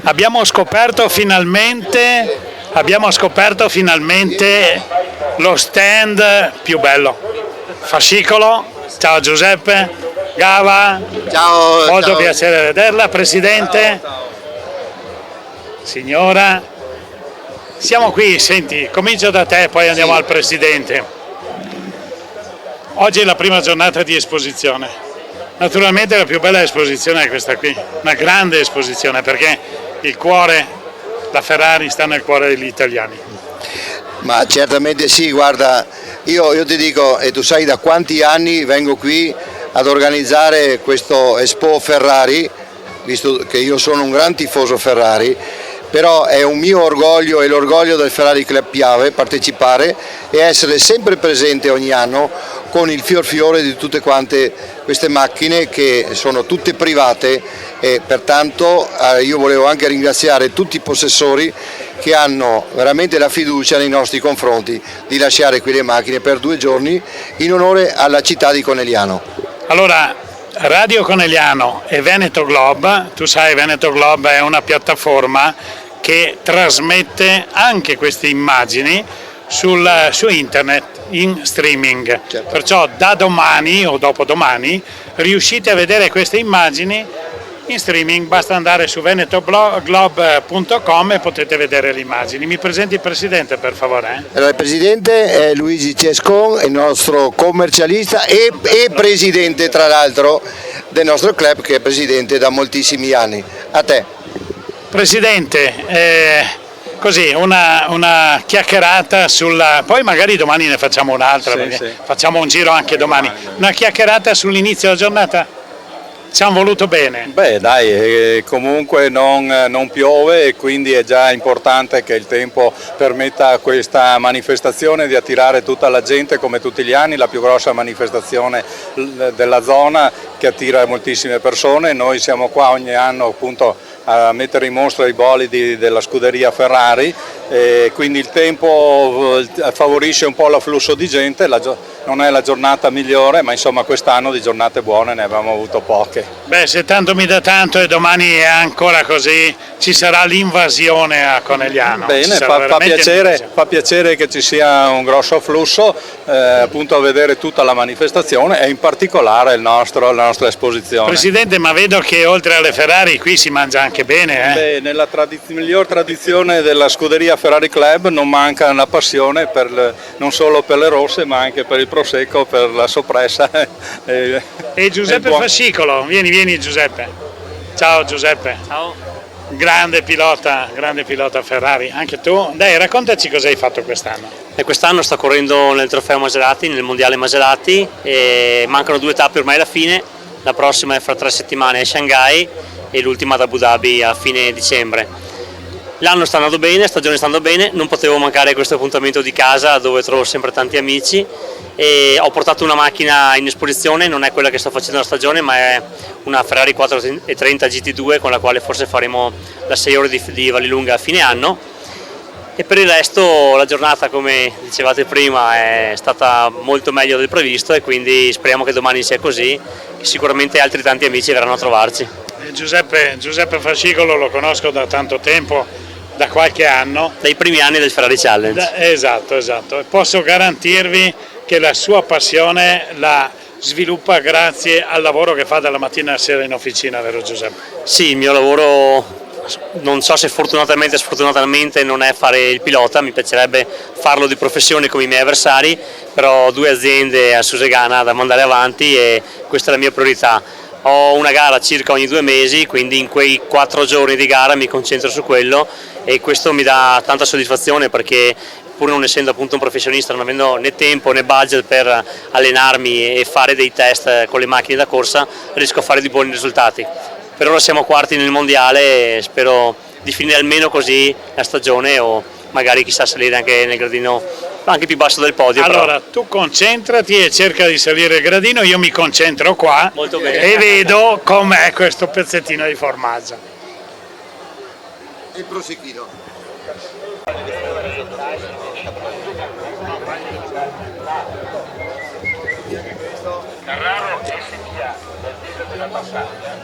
Abbiamo scoperto finalmente lo stand più bello. Fascicolo, ciao Giuseppe, Gava, Ciao, molto ciao. piacere vederla, Presidente, signora. Siamo qui, senti, comincio da te, poi andiamo al Presidente. Oggi è la prima giornata di esposizione. Naturalmente la più bella esposizione è questa qui, una grande esposizione, perché il cuore, la Ferrari sta nel cuore degli italiani. Ma certamente sì, guarda, io ti dico, e tu sai da quanti anni vengo qui ad organizzare questo Expo Ferrari, visto che io sono un gran tifoso Ferrari, però è un mio orgoglio e l'orgoglio del Ferrari Club Piave partecipare e essere sempre presente ogni anno con il fiore di tutte quante queste macchine che sono tutte private e pertanto io volevo anche ringraziare tutti i possessori che hanno veramente la fiducia nei nostri confronti di lasciare qui le macchine per 2 giorni in onore alla città di Conegliano. Allora, Radio Conegliano e Veneto Globe, tu sai Veneto Globe è una piattaforma che trasmette anche queste immagini su internet in streaming. Certo. Perciò da domani o dopodomani riuscite a vedere queste immagini in streaming, basta andare su venetoglobe.com e potete vedere le immagini. Mi presenti il Presidente per favore? Allora, il Presidente è Luigi Cescon, è il nostro commercialista e Presidente tra l'altro del nostro club, che è Presidente da moltissimi anni. A te. Presidente, così una chiacchierata sulla, poi magari domani ne facciamo un'altra, perché facciamo un giro anche domani. Una chiacchierata sull'inizio della giornata? Ci hanno voluto bene. Beh dai, comunque non piove e quindi è già importante che il tempo permetta a questa manifestazione di attirare tutta la gente come tutti gli anni, la più grossa manifestazione della zona che attira moltissime persone. Noi siamo qua ogni anno appunto a mettere in mostra i bolidi della scuderia Ferrari e quindi il tempo favorisce un po' l'afflusso di gente, non è la giornata migliore ma insomma quest'anno di giornate buone ne abbiamo avuto poche. Beh, se tanto mi dà tanto e domani è ancora così, ci sarà l'invasione a Conegliano. Bene, fa piacere che ci sia un grosso afflusso appunto a vedere tutta la manifestazione e in particolare la nostra esposizione. Presidente, ma vedo che oltre alle Ferrari qui si mangia anche bene. Beh, nella miglior tradizione della scuderia Ferrari Club non manca la passione non solo per le rosse ma anche per il prosecco, per la soppressa. E Giuseppe Fascicolo, vieni Giuseppe. Ciao Giuseppe. Ciao. Grande pilota Ferrari, anche tu. Dai, raccontaci cosa hai fatto quest'anno. E quest'anno sto correndo nel trofeo Maserati, nel mondiale Maserati, e mancano 2 tappe ormai alla fine. La prossima è fra 3 settimane a Shanghai e l'ultima ad Abu Dhabi a fine dicembre. L'anno sta andando bene, la stagione sta andando bene, non potevo mancare questo appuntamento di casa dove trovo sempre tanti amici e ho portato una macchina in esposizione, non è quella che sto facendo la stagione ma è una Ferrari 430 GT2 con la quale forse faremo la 6 ore di Vallelunga a fine anno e per il resto la giornata, come dicevate prima, è stata molto meglio del previsto e quindi speriamo che domani sia così, che sicuramente altri tanti amici verranno a trovarci. Giuseppe Fascicolo lo conosco da tanto tempo, da qualche anno. Dai primi anni del Ferrari Challenge. Esatto. E posso garantirvi che la sua passione la sviluppa grazie al lavoro che fa dalla mattina alla sera in officina, vero Giuseppe? Sì, il mio lavoro, non so se fortunatamente o sfortunatamente, non è fare il pilota, mi piacerebbe farlo di professione come i miei avversari, però ho 2 aziende a Susegana da mandare avanti e questa è la mia priorità. Ho una gara circa ogni 2 mesi, quindi in quei 4 giorni di gara mi concentro su quello e questo mi dà tanta soddisfazione perché pur non essendo appunto un professionista, non avendo né tempo né budget per allenarmi e fare dei test con le macchine da corsa, riesco a fare di buoni risultati. Per ora siamo quarti nel mondiale e spero di finire almeno così la stagione o magari chissà salire anche nel gradino anche più basso del podio. Allora, però. tu concentrati e cerca di salire il gradino, io mi concentro qua. Molto bene. E vedo com'è questo pezzettino di formaggio. Il prosecchino. Carraro SPA del video della battaglia.